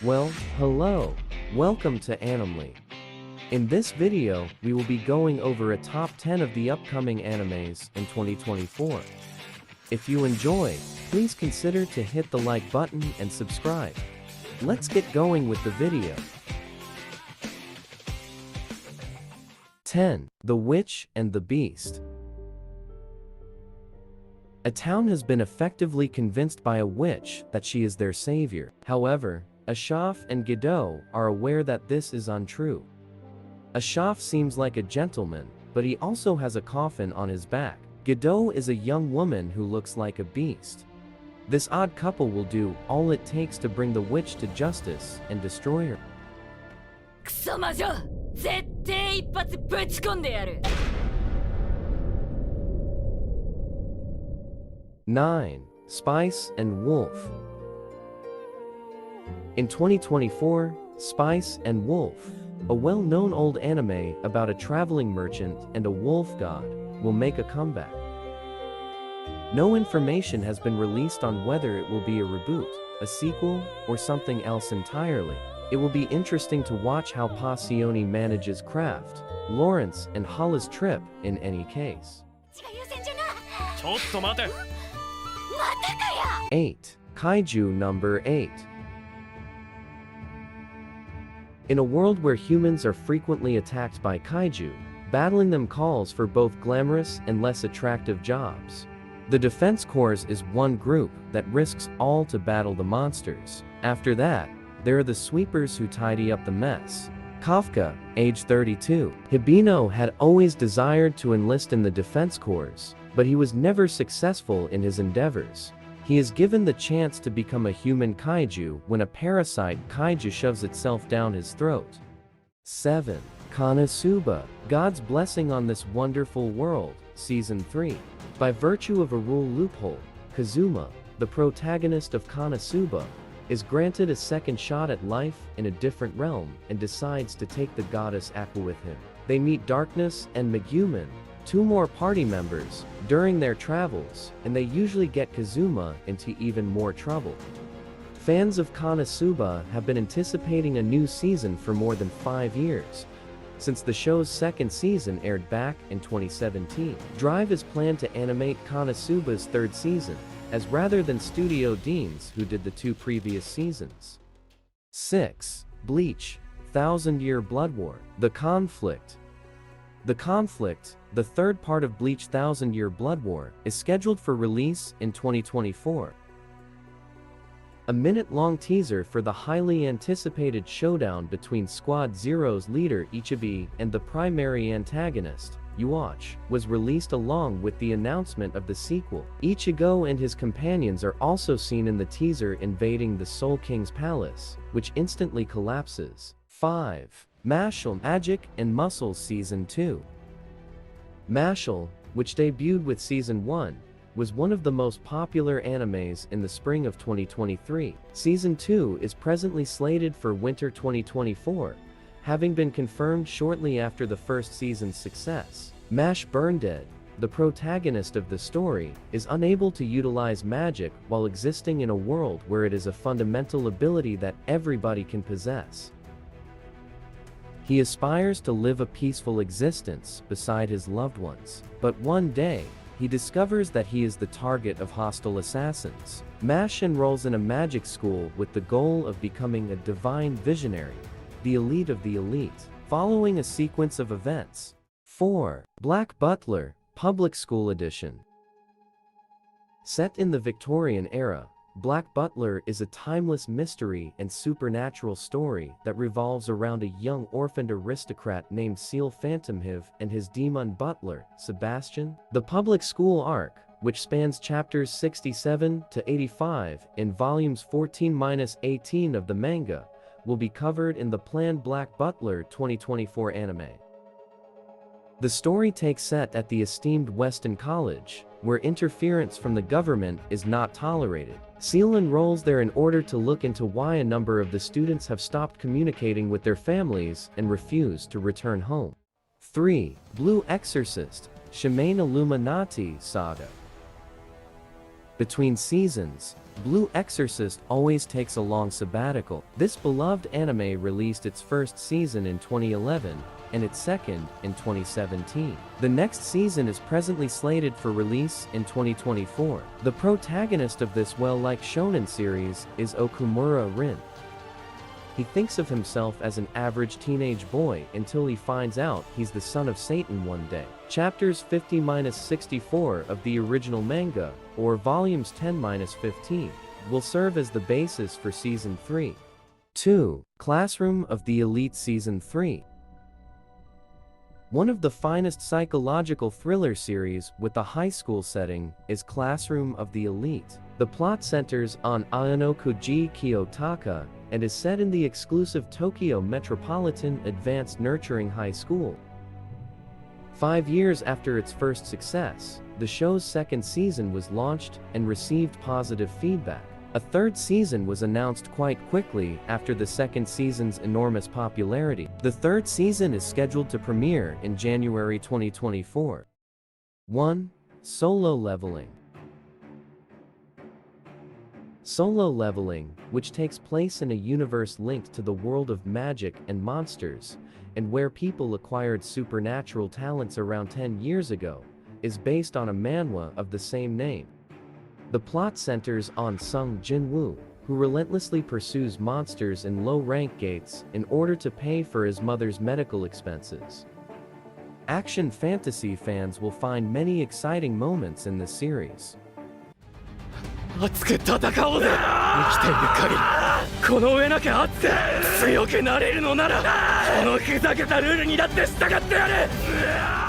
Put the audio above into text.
Well, hello. Welcome to Animely. In this video, we will be going over a top 10 of the upcoming animes in 2024. If you enjoy, please consider to hit the like button and subscribe. Let's get going with the video. 10. The Witch and the Beast. A town has been effectively convinced by a witch that she is their savior. However, Ashaf and Godot are aware that this is untrue. Ashaf seems like a gentleman, but he also has a coffin on his back. Godot is a young woman who looks like a beast. This odd couple will do all it takes to bring the witch to justice and destroy her. クソ魔女絶対一発ぶち込んでやる 9. Spice and Wolf. In 2024, Spice and Wolf, a well-known old anime about a traveling merchant and a wolf god, will make a comeback. No information has been released on whether it will be a reboot, a sequel, or something else entirely. It will be interesting to watch how Passione manages Kraft, Lawrence, and Hala's trip in any case. ちょっと待て 8. Kaiju number 8. In a world where humans are frequently attacked by kaiju, battling them calls for both glamorous and less attractive jobs. The Defense Corps is one group that risks all to battle the monsters. After that, there are the sweepers who tidy up the mess. Kafka, age 32. Hibino had always desired to enlist in the Defense Corps, but he was never successful in his endeavors. He is given the chance to become a human kaiju when a parasite kaiju shoves itself down his throat. 7. Konosuba, God's Blessing on This Wonderful World, Season 3. By virtue of a rule loophole, Kazuma, the protagonist of Konosuba, is granted a second shot at life in a different realm and decides to take the goddess Aqua with him. They meet Darkness and Megumin, two more party members, during their travels, and they usually get Kazuma into even more trouble. Fans of Konosuba have been anticipating a new season for more than 5 years, since the show's second season aired back in 2017. Drive is planned to animate Konosuba's third season, as rather than Studio Deans who did the two previous seasons. 6. Bleach, Thousand Year Blood War. The Conflict. The Conflict, the third part of Bleach Thousand Year Blood War, is scheduled for release in 2024. A minute-long teaser for the highly anticipated showdown between Squad Zero's leader Ichibi and the primary antagonist, Yuach, was released along with the announcement of the sequel. Ichigo and his companions are also seen in the teaser invading the Soul King's palace, which instantly collapses. 5. Mashle, Magic and Muscles Season 2. Mashle, which debuted with Season 1, was one of the most popular animes in the spring of 2023. Season 2 is presently slated for winter 2024, having been confirmed shortly after the first season's success. Mash Burndead, the protagonist of the story, is unable to utilize magic while existing in a world where it is a fundamental ability that everybody can possess. He aspires to live a peaceful existence beside his loved ones, but one day, he discovers that he is the target of hostile assassins. Mash enrolls in a magic school with the goal of becoming a divine visionary, the elite of the elite, following a sequence of events. 4. Black Butler, Public School Edition. Set in the Victorian era, Black Butler is a timeless mystery and supernatural story that revolves around a young orphaned aristocrat named Seal Phantomhive and his demon butler, Sebastian. The public school arc, which spans chapters 67 to 85 in volumes 14-18 of the manga, will be covered in the planned Black Butler 2024 anime. The story takes set at the esteemed Weston College, where interference from the government is not tolerated. Seal enrolls there in order to look into why a number of the students have stopped communicating with their families and refuse to return home. 3. Blue Exorcist, Shimane Illuminati Saga. Between seasons, Blue Exorcist always takes a long sabbatical. This beloved anime released its first season in 2011 and its second in 2017. The next season is presently slated for release in 2024. The protagonist of this well-liked shonen series is Okumura Rin. He thinks of himself as an average teenage boy until he finds out he's the son of Satan one day. Chapters 50-64 of the original manga, or volumes 10-15, will serve as the basis for Season 3. 2. Classroom of the Elite Season 3. One of the finest psychological thriller series with a high school setting is Classroom of the Elite. The plot centers on Aonokuji Kiyotaka and is set in the exclusive Tokyo Metropolitan Advanced Nurturing High School. 5 years after its first success, the show's second season was launched and received positive feedback. A third season was announced quite quickly after the second season's enormous popularity. The third season is scheduled to premiere in January 2024. 1. Solo Leveling. Solo Leveling, which takes place in a universe linked to the world of magic and monsters, and where people acquired supernatural talents around 10 years ago, is based on a manhwa of the same name. The plot centers on Sung Jin-woo, who relentlessly pursues monsters in low-rank gates in order to pay for his mother's medical expenses. Action fantasy fans will find many exciting moments in this series. 熱く戦おうぜ。生きている限りこの上なきゃあって強くなれるのならこのふざけたルールにだって従ってやる。